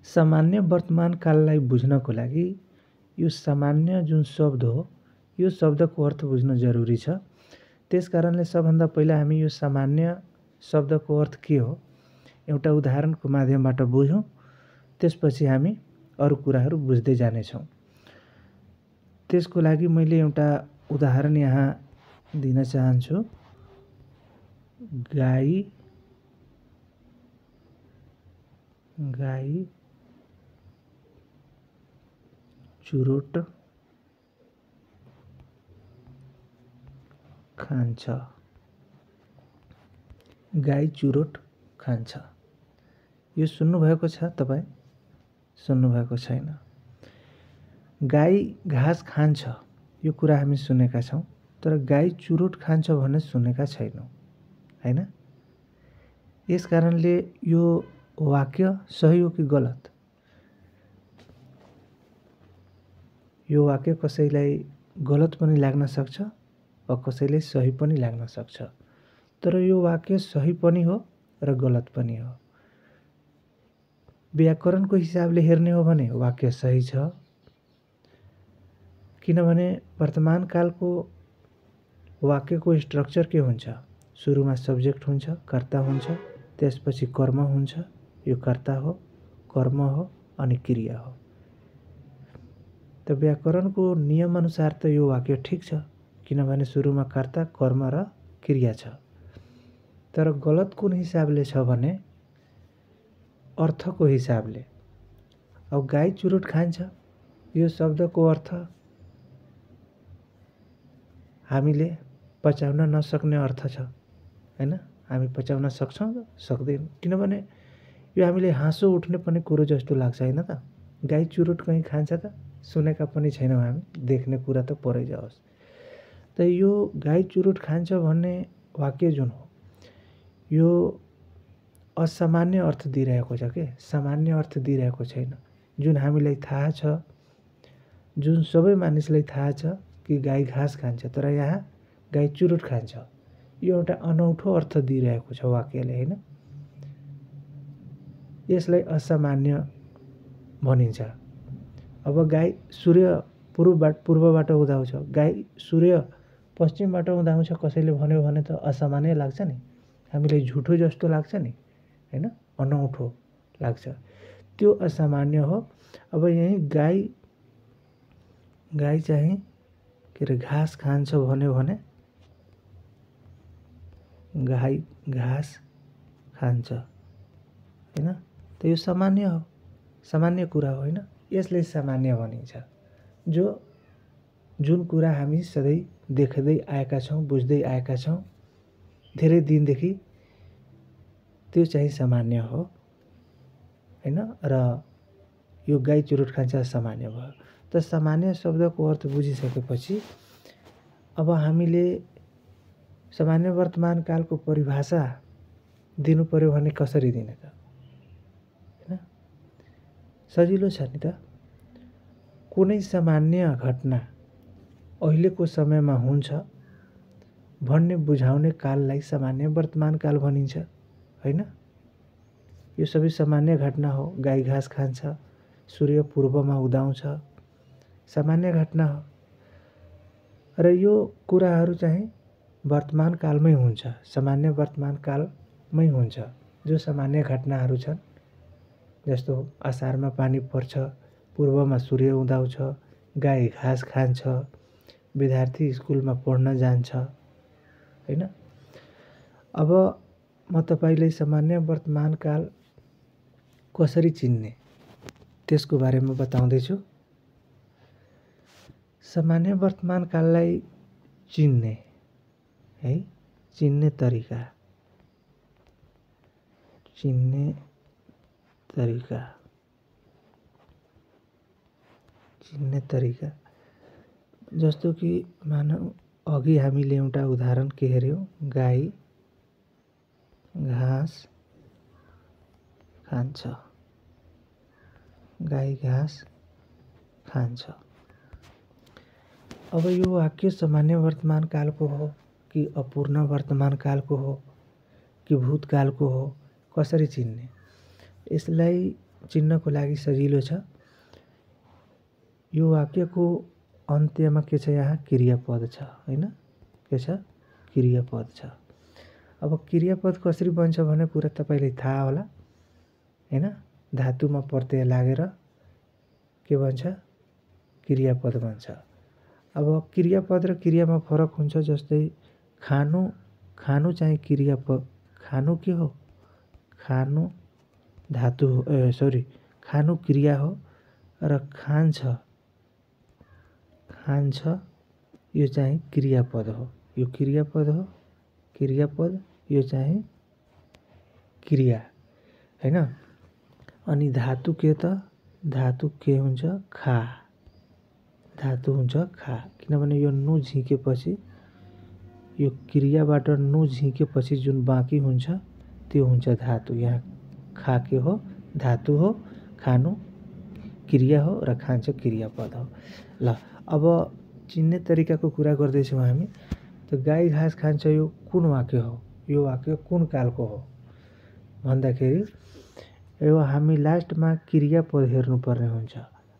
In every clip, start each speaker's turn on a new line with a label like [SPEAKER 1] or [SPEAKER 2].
[SPEAKER 1] सामान्य वर्तमान काललाई बुझ्नको लागि यो सामान्य जुन शब्द हो यो शब्दको अर्थ बुझ्न जरुरी छ। त्यसकारणले सबभन्दा पहिला हामी यो सामान्य शब्दको अर्थ के हो एउटा उदाहरणको माध्यमबाट बुझौँ, त्यसपछि हामी अरू कुराहरू बुझ्दै जानेछौँ। त्यसको लागि मैले एउटा उदाहरण यहाँ दिन चाहन्छु। गाई चुरोट खान्छ। गाई चुरोट खान्छ। यो सुन्नुभएको छ तपाईँ? सुन्नुभएको छैन। गाई घाँस खान्छ यो कुरा हामी सुनेका छौँ, तर गाई चुरोट खान्छ भन्ने सुनेका छैनौँ, हैन? यस कारणले यो वाक्य सही हो कि गलत? यो वाक्य कसैलाई गलत पनि लाग्न सक्छ वा कसैलाई सही पनि लाग्न सक्छ। तर यो वाक्य सही पनि हो र गलत पनि हो। व्याकरणको हिसाबले हेर्ने हो भने वाक्य सही छ, किनभने वर्तमान कालको वाक्यको स्ट्रक्चर के हुन्छ? सुरुमा सब्जेक्ट हुन्छ, कर्ता हुन्छ, त्यसपछि कर्म हुन्छ। यो कर्ता हो, कर्म हो अनि क्रिया हो। त व्याकरणको नियम अनुसार त यो वाक्य ठीक छ, किनभने सुरुमा कर्ता, कर्म र क्रिया छ। तर गलत कुन हिसाबले छ भने अर्थको हिसाबले। अब गाई चुरोट खान्छ यो शब्दको अर्थ हामीले पचाउन नसक्ने अर्थ छ, हैन? हामी पचाउन सक्छौँ त सक्दैनौँ, किनभने यो हामीले हाँसो उठ्ने पनि कुरो जस्तो लाग्छ, हैन त? गाई चुरोट कहीँ खान्छ त? सुनेका पनि छैनौँ हामी, देख्ने कुरा त परै जाओस्। त यो गाई चुरोट खान्छ भन्ने वाक्य जुन हो यो असामान्य अर्थ दिइरहेको छ के? सामान्य अर्थ दिइरहेको छैन। जुन हामीलाई थाहा छ, जुन सबै मानिसलाई थाहा छ कि गाई घाँस खान्छ, तर यहाँ गाई चुरोट खान्छ। यो एउटा अनौठो अर्थ दिइरहेको छ वाक्यले, हैन? यसलाई असामान्य भनिन्छ। अब गाई सूर्य पूर्वबाट उदाउँछ, गाई सूर्य पश्चिमबाट उदाउँछ कसैले भन्यो भने त असामान्य लाग्छ नि, हामीलाई झुठो जस्तो लाग्छ नि, हैन? अनौठो लाग्छ, त्यो असामान्य हो। अब यही गाई चाहिँ के अरे घाँस खान्छ भन्यो भने गाई घाँस खान्छ, हैन? त यो सामान्य हो, सामान्य कुरा हो, हैन? यसले सामान्य भनिन्छ। जुन कुरा हामी सधैँ देख्दै आएका छौँ, बुझ्दै आएका छौँ धेरै दिनदेखि, त्यो चाहिँ सामान्य हो, हैन? र यो गाई चुरोट खान्छ सामान्य भयो। त सामान्य शब्दको अर्थ बुझिसकेपछि अब हामीले सामान्य वर्तमान कालको परिभाषा दिनु पर्यो भने कसरी दिने त? हैन? सजिलो छ नि त। कुनै सामान्य घटना अहिलेको समयमा हुन्छ भन्ने बुझाउने काललाई सामान्य वर्तमान काल भनिन्छ, हैन? यो सबै सामान्य घटना हो। गाई घाँस खान्छ, सूर्य पूर्वमा उदाउँछ, सामान्य घटना हो। र यो कुराहरू चाहिँ वर्तमान कालमै हुन्छ, सामान्य वर्तमान कालमै हुन्छ। जो सामान्य घटनाहरू छन्, जस्तो असारमा पानी पर्छ, पूर्वमा सूर्य उदाउँछ, गाई घाँस खान्छ, विद्यार्थी स्कुलमा पढ्न जान्छ, हैन? अब म तपाईलाई सामान्य वर्तमान काल कसरी चिन्ने त्यसको बारेमा बताउँदैछु। सामान्य वर्तमान काललाई चिन्ने है, चिन्ने तरिका जस्तो कि मानौ अघि हामीले एउटा उदाहरण के हेर्यौं, गाई घाँस खान्छ, गाई घाँस खान्छ। अब यो वाक्य सामान्य वर्तमान कालको हो कि अपूर्ण वर्तमान कालको हो कि भूतकालको हो, कसरी चिन्ने? यसलाई चिन्नको लागि सजिलो छ। यो वाक्यको अन्त्यमा के छ, यहाँ क्रियापद छ हैन, के छ, क्रियापद छ। अब क्रियापद कसरी बन्छ भन्ने कुरा तपाईलाई थाहा होला हैन। धातुमा प्रत्यय लागेर के बन्छ, क्रियापद बन्छ। अब क्रियापद र क्रियामा फरक हुन्छ। जस्तै खानु, खानु चाहिँ क्रियापद, खानु के हो, खानु धातु हो, खानु क्रिया हो र खान्छ, खान्छ यो चाहिँ क्रियापद हो। यो क्रियापद हो, क्रियापद यो चाहिँ क्रिया हैन। अनि धातु के त, धातु के हुन्छ, खा, धातु हुन्छ खा। किनभने यो नु झिकेपछि, यो क्रियाबाट नु झिकेपछि जुन बाँकी हुन्छ त्यो हुन्छ धातु। यहाँ खा के हो, धातु हो, खानु क्रिया हो र खान्छ क्रियापद हो। ल अब चिन्ने तरिकाको कुरा गर्दैछौँ हामी। त गाई घाँस खान्छ यो कुन वाक्य हो, यो वाक्य कुन कालको हो भन्दाखेरि यो हामी लास्टमा क्रियापद हेर्नुपर्ने हुन्छ।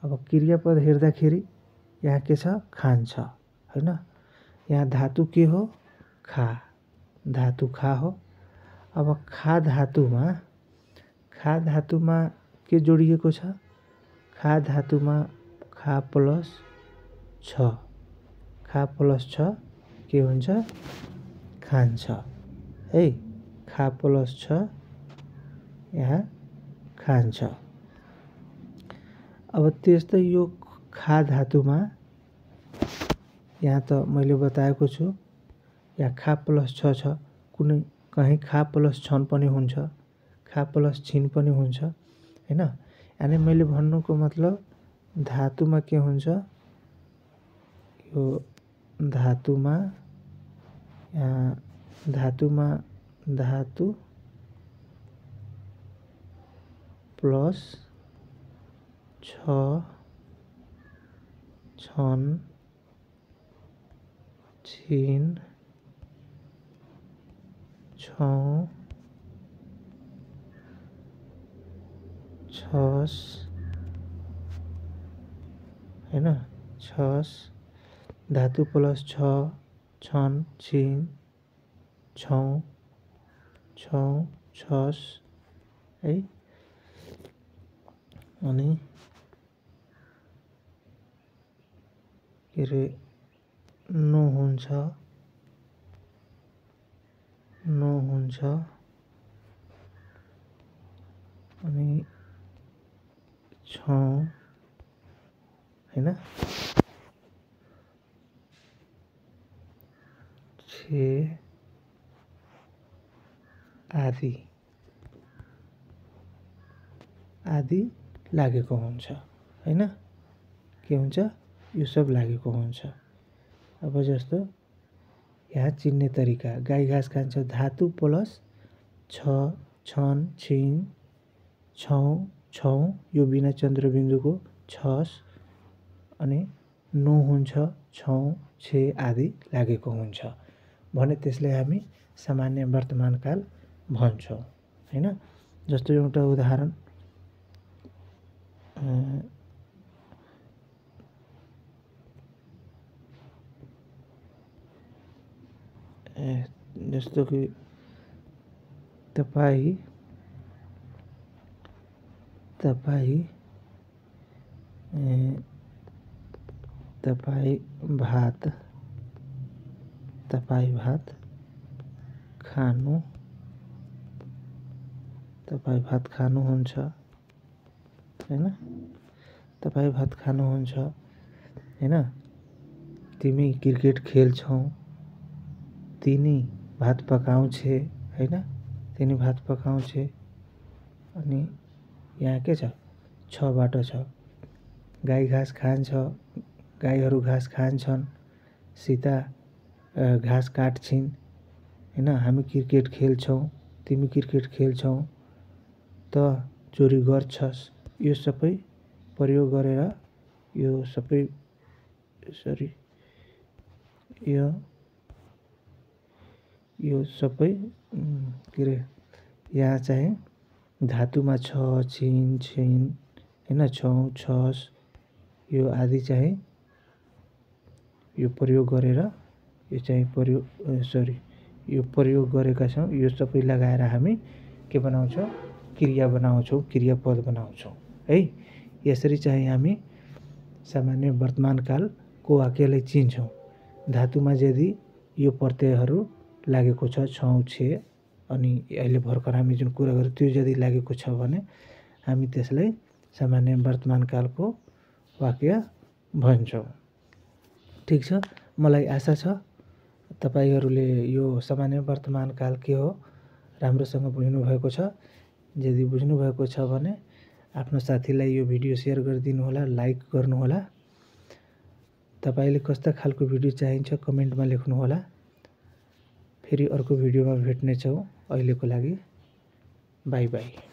[SPEAKER 1] अब क्रियापद हेर्दाखेरि यहाँ के छ, खान्छ हैन। यहाँ धातु के हो, खा, धातु खा हो। अब खा धातुमा के जोडिएको छ, खा धातुमा खा प्लस छ, खा प्लस छ के हुन्छ, खान्छ है। खा प्लस छ यहाँ खान्छ। अब त्यस्तै यो खा धातुमा यहाँ त मैले बताएको छु, यहाँ खा प्लस छ छ, कुनै कहीँ खा प्लस छन पनि हुन्छ, खा प्लस छिन पनि हुन्छ हैन। यानी मैले भन्नुको मतलब धातुमा के हुन्छ, यो धातुमा धातु प्लस छ, छन, छिन, छौँ, छस हैन, छस, धातु प्लस छ, छन, छिन, छौँ, छस है। अनि के रे नु हुन्छ, नु हुन्छ अनि छौँ हैन, छे आदि आदि लागेको हुन्छ हैन। के हुन्छ, यो सब लागेको हुन्छ। अब जस्तो यहाँ चिन्ने तरिका, गाई घाँस खान्छ धातु प्लस छ, छन, छिन, छौँ यो बिना चन्द्रबिन्दुको छस अनि नु हुन्छ, छौँ, छे आदि लागेको हुन्छ भने त्यसलाई हामी सामान्य वर्तमानकाल भन्छौँ हैन। जस्तो एउटा उदाहरण, जस्तो कि तपाईँ भात खानुहुन्छ हैन, तपाईँ भात खानुहुन्छ हैन। तिमी क्रिकेट खेल्छौ, तिनी भात पकाउँछे हैन, तिनी भात पकाउँछे। अनि यहाँ के छ बाट छ। गाई घाँस खान्छ, गाईहरू घाँस खान्छन्, सीता घाँस काट्छिन् हैन। हामी क्रिकेट खेल्छौँ, तिमी क्रिकेट खेल्छौ, त चोरी गर्छस्। यो सबै प्रयोग गरेर यो सबै यो सबै के रे यहाँ चाहिँ धातुमा छ, छिन, छिन हैन, छौँ, छस यो आदि चाहिँ यो प्रयोग गरेर यो चाहिँ यो प्रयोग गरेका छौँ। यो सबै लगाएर हामी के बनाउँछौँ? क्रिया बनाउँछौँ, क्रियापद बनाउँछौँ है। यसरी चाहिँ हामी सामान्य वर्तमान कालको वाक्यलाई चिन्छौँ। धातुमा यदि यो प्रत्ययहरू लागेको छ, छौँ, छे अनि अहिले भर्खर हामी जुन कुरा गर्यौँ त्यो यदि लागेको छ भने हामी त्यसलाई सामान्य वर्तमान कालको वाक्य भन्छौँ। ठिक छ, मलाई आशा छ तपाईहरूले यो सामान्य वर्तमान काल के हो राम्रोसँग बुझ्नुभएको छ। यदि बुझ्नुभएको छ भने आफ्नो साथीलाई यो भिडियो सेयर गरिदिनु होला, लाइक गर्नुहोला। तपाईले कस्ता खालको भिडियो चाहिन्छ कमेन्टमा लेख्नुहोला। फेरि अर्को भिडियोमा भेट्नेछौँ। अहिलेको लागि बाई बाई।